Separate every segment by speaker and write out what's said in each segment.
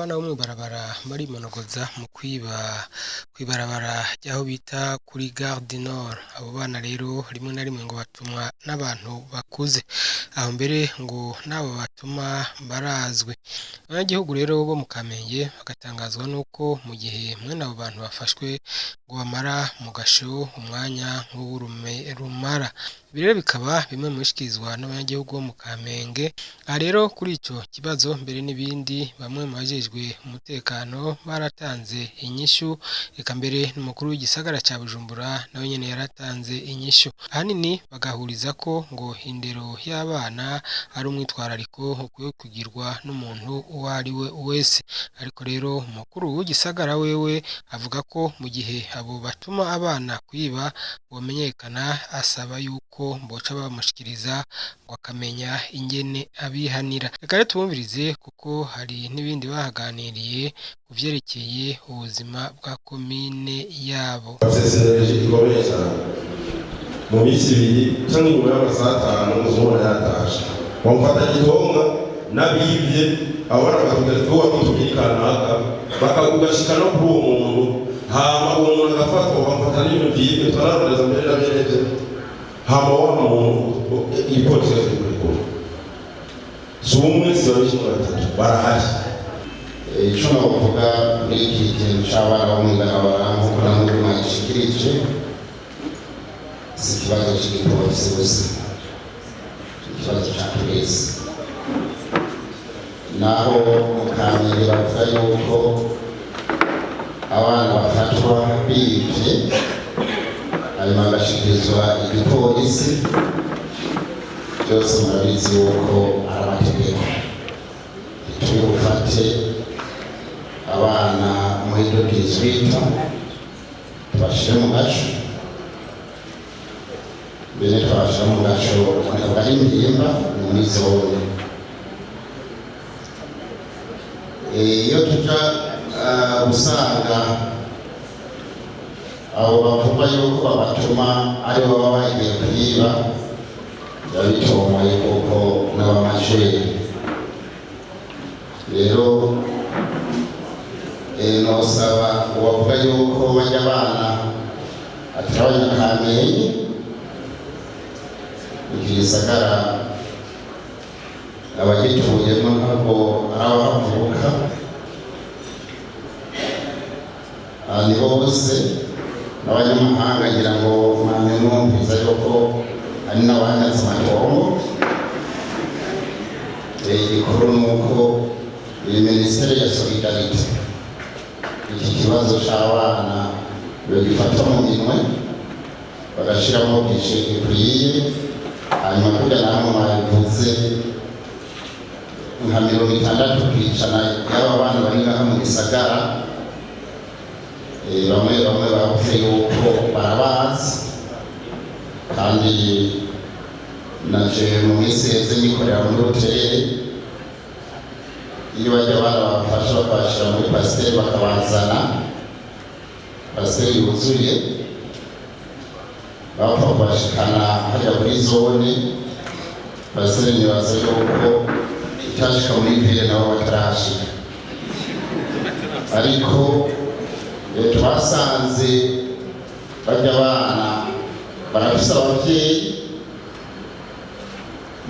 Speaker 1: abana bo mw'ibarabara barimonogoza mu kwibarabara ryaho bita kuri Gare du Nord. Abo bana rero rimwe na rimwe ngo batumwa n'abantu bakuze, aho mbere ngo n'abo batuma barazwi. Abanyagihugu rero bo mu Kamenge bagatangazwa nuko mu gihe mwene abo bantu bafashwe ngo bamara mu gasho umwanya nk'uw'urume rumara. Ibi rero bikaba bimwe mu bishikirizwa n'abanyagihugu bo mu Kamenge. Aha rero kuri ico kibazo mbere n'ibindi bamwe mu bajejwe umutekano baratanze inyishu, eka mbere n'umukuru w'igisagara ca Bujumbura nawe nyene yaratanze inyishu. Ahanini bagahuriza ko ngo indero y'abana ari umwitwarariko ukwiye kugirwa n'umuntu uwo ari we wese. Ariko rero umukuru w'igisagara wewe avuga ko mu gihe abo batuma abana kwiba bomenyekana, asaba yuko boca bamushikiriza ngo akamenya ingene abihanira. Reka rero tubumvirize kuko hari n'ibindi bahaganiriye ku vyerekeye ubuzima bwa komine yabo.
Speaker 2: Asesereje igikomeye cyane mu minsi ibiri cyangwa inyuma y'amasaha 5 muzumura yatashe bamufata gitonga n'abibye abana bakatugeza tuwa kutugikanaka bakagugashika no kuri uwo muntu, hama uwo muntu agafatwa bamufata n'ibintu vyibwe twararondeza mbere n'abereje, hama wa muntu ipolisi y'uriko zumwe zibabishimwe batatu barahari.
Speaker 3: Ico novuga muri iki kintu c'abana bo mw'ibarabara nk'uko namwe mwagishikirije, si ikibazo c'igipolisi gusa, ikibazo ca twese. Naho mu Kamenge bavuga yuko abana bafatwa bivye hanyuma bagashikirizwa igipolisi, byose murabizi yuko ari amategeko. Tubufate abana muri dogizwita tubashire mu gaco, mbere twabashira mu gaco ntabwo ari impimba, ni muri zone. Iyo tuja usanga abo bavuga yuko babatuma ari bo baba bagiye kwiba, biba bitomoye kuko n'abamajeri. Rero nosaba uwavuga yuko bajya abana atari Abanyakamenge, igisagara abagituyemo ntabwo ari abahavuka, ni bose n'abanyamahanga ngira ngo mwamwe mwumviza yuko ari n'abanyazi amatongo. Igikuru ni uko iyi minisiteri ya solidarite iki kibazo c'abana bagifata mu minwe bagashiramo bije ikwiye, hanyuma kugira namwe mwabivuze nka 60% y'aba bana bari ngaha mu gisagara, bamwe bavuze yuko barabazi, kandi naje mu minsi heze nyikorera muri hoteli. Iyo bajya abana bafasha bakabashira muri pasiteri bakabazana, pasiteri yuzuye bapfa kubashikana hajya muri zone, pasiteri nibaza yuko itashika muri ville nabo batarashika. Ariko twasanze bajya abana barafise abavyeyi,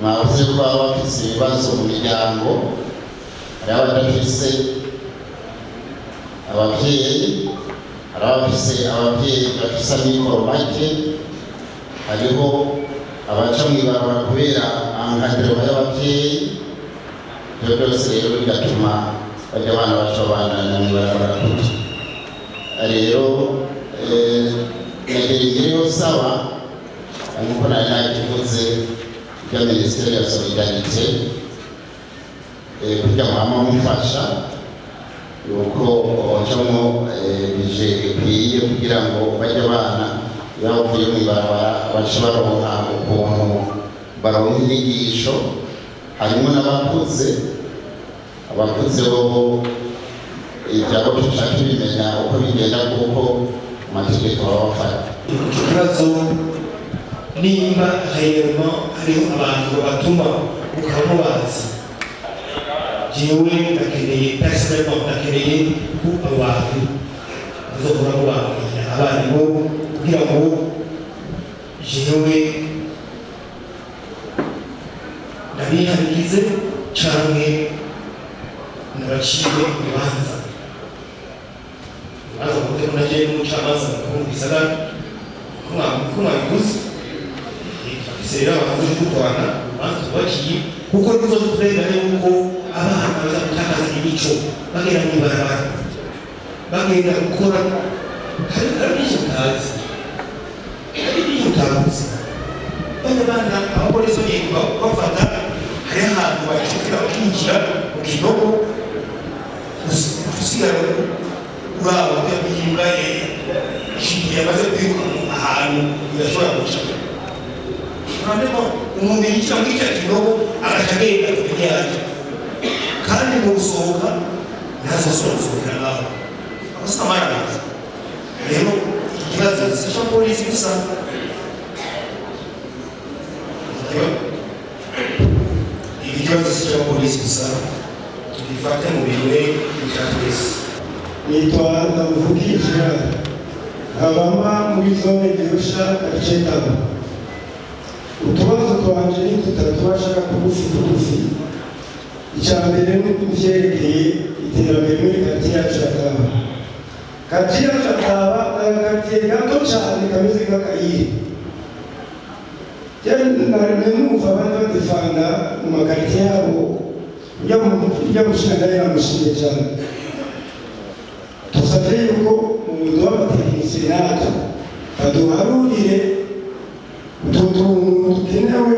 Speaker 3: mwavuze ko baba bafise ibibazo mu miryango, hari abadafise abavyeyi, hari abafise abavyeyi bafise amikoro make, hariho abaca mw'ibarabara kubera ankadrema y'abavyeyi. Ivyo byose rero bigatuma bajya abana baca bandanya mw'ibarabara kuki. Rero negera ingeri yosaba nk'uko nari nakivuze bya minisiteri ya solidarite, kugira mwama mufasha yuko bacamo bije ikwiye kugira ngo bajya abana bavuye mw'ibarabara baca baronka ukuntu baronka inyigisho. Harimo n'abakuze, abakuze bo ibyabo tuca tubimenya uko bigenda kuko amategeko baba bafata.
Speaker 4: Ikibazo nimba hariho abantu batuma ukamubaza jewe ndakeneye personnellement ndakeneye ko abantu bazokora mu bantu abarimu kugira ngo jewe ndabihanikize canke nabaciye urubanza kuko naje n'umucamanza mukuru mu gisagara ko mwabikoze serera abakozi b'u Rwanda bakiye kuko nizo turegane yuko abana baza gutakaza imico bagenda mu ibarabara bagenda gukora hari utazi bana abapolisi bagiye bafata hari ahantu bacukira bakinjira mu kinogo usigara uraba by'imbwa ishingiye amaze kwiruka ahantu birashobora guca urabona umuntu yicara muri cya kinogo agacagenda kubyanja kandi mu gusohoka ntazasohoka nawe abasamara rero ikibazo sisha polisi gusa ikibazo sisha polisi gusa tubifate mu bihe bya twese
Speaker 5: nitwa Ndamuvugije abama muri zone Gihosha agace kabo utubazo twanje ni tutatu bashaka kugufi icya mbere ni kuvyerekeye iterambere muri katiya Cakaba katiya Cakaba katiya gato cyane kameze nk'akayiri cyane numva abantu badefanda mu makatiya yabo ujya gushinga yamushinje cyane tusabye yuko umuntu w'abatekinisiye natwe baduharurire utuntu dukenewe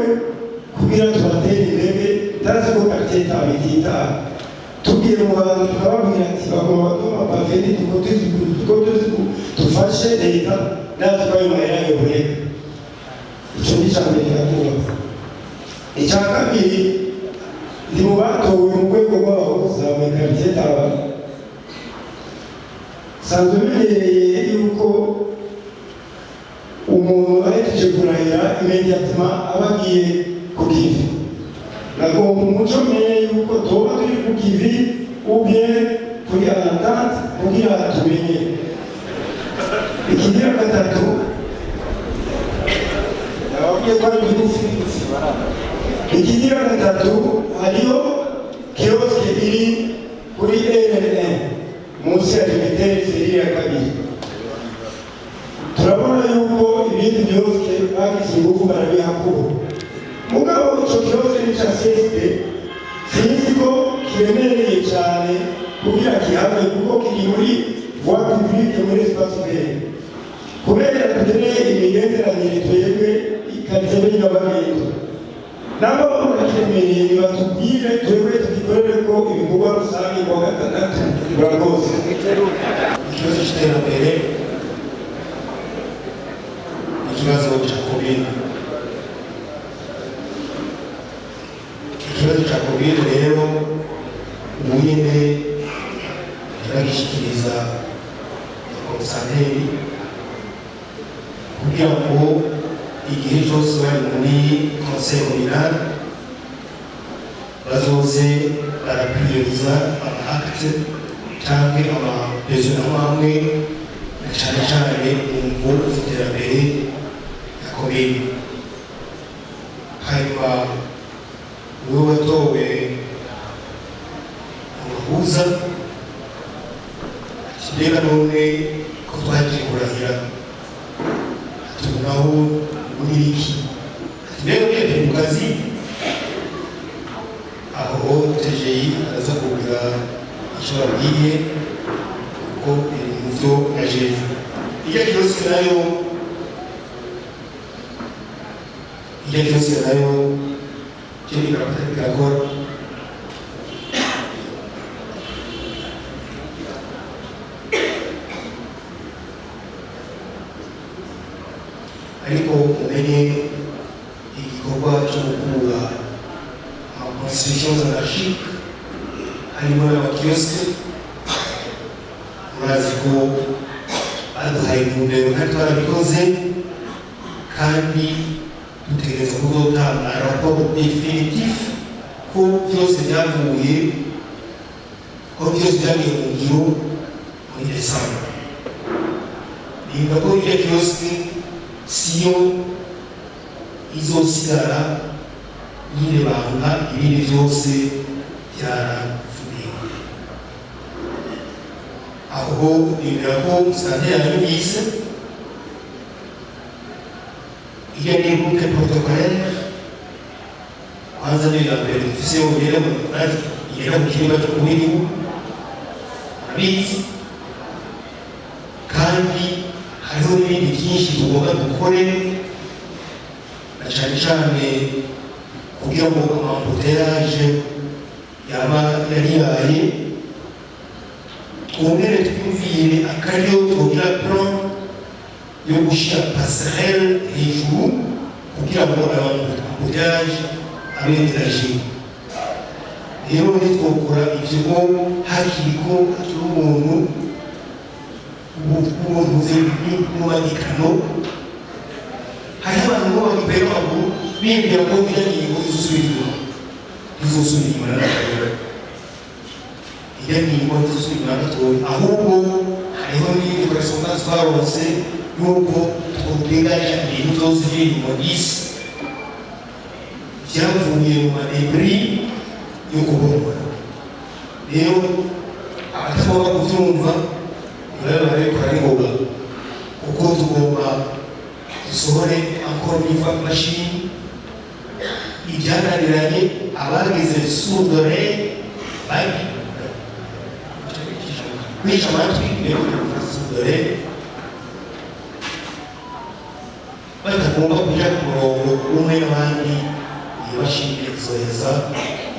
Speaker 5: kugira tubatere imbere utazi ko karitsiye itabitita tubwire mu bantu tukababwira ati bagomba kuba baveni dufashe leta natwe twayumahera yoboreka icyo ni icya mbere nyakubahwa icya kabiri ndi mu batowe mu rwego rw'abahuza mu karitsiye tabara sanzwe bihereye yuko umuntu ahejeje kurahira imediatima abagiye ku kivi nagomba umuco menye yuko tuba turi ku kivi ubye kuri entente kugira tumenye ikigira gatatu nababwiye ko ari bigufi ikigira gatatu hariho kioske iri kuri RNN munsi ya Jupiter seri ya kabiri turabona yuko ibindi byose bagize ingufu barabihakura mugabo icyo kibazo ni cya CSP sinzi ko kiremereye cyane kugira kihave kuko kiri muri voie publique muri espace vert kubera dukeneye imigenderanire twebwe ikaritsiye y'abagendo nabo barakiremereye nibatubwire twebwe tugikorere ko ibikorwa rusange kuwa gatandatu murakoze
Speaker 4: ikibazo cy'iterambere ikibazo cya covid rero ubunyine ntibagishikiriza komisanteri kugira ngo igihe cyose bari muri conseil communal bazoze barapiyeriza ama-acte cyangwa ama-besoin amwe cyane cyane mu mvugo z'iterambere ya komine hanyuma uwo watowe umuhuza kirega none ko twagiye kurahira tubonaho uniriki rero ugiye mu kazi aho TGI araza kubwira icyo babwiye kuko iri mu byo yajeje ijya kiyosi nayo Jadi birakora ariko umenye igikorwa cyo gukura ama-constructions anarchique harimo n'amakioske murazi ko baduhaye intumbero kandi twarabikoze kandi dutegereza kuzotanga raporo definitif ko byose byavuye ko byose byagiye mu ngiro muri Desembre. Niba ko iyo kioske siyo izosigara yirebanga ibindi byose byaravuye. Aho bibwira ko sitade yanyumvise iyo ni groupe protocolaire kwanza ndio mbere dufise ubere mu kazi yera mu kirimba cyo kubiri abizi kandi hariho n'ibindi byinshi tugomba gukore na cyane cyane kugira ngo amambuteraje yaba yariyaye twongere twumvire akaryo tugira plan yo gushyira passerelle hejuru kugira ngo amambuteraje abenderaje. Rero nitwokora ivyo hakiri umuntu n'umanikano hari abantu bo bagipera aho bimbira ko byangingo izosubira inyuma n'akagera ibyangingo izosubira n'akagera ahubwo hariho n'ibindi personas twaronse y'uko twotenganya ibintu byose biri mu isi byavuye mu madebris yo kubomora. Rero abatagomba kubyumva bariko ari ngombwa kuko tugomba dusohore encore une fois machine ibyananiranye abagize soudure bari kwica amatwi rero soudure batagomba kuja ku murongo umwe n'abandi iyo mashine izoheza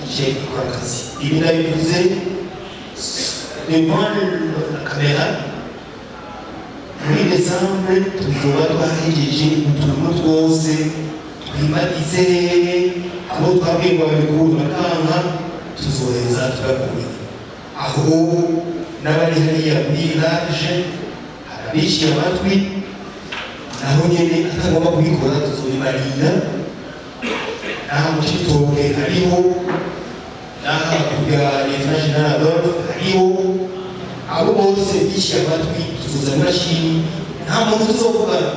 Speaker 4: ije ikora akazi. Ibi ndabivuze devant la caméra muri Desembre tuzoba twahejeje utuntu twose twimadize abo twabwirwa bikuru bakanga tuzoheza tugakura aho n'abari hariya muri village harabishyira amatwi naho nyene atagomba kubikora tuzobimarira naho mu Cibitoke hariho naho kugira leta General Adolphe hariho abo bose bishyira amatwi tuzoza murashini nta muntu tuzovugana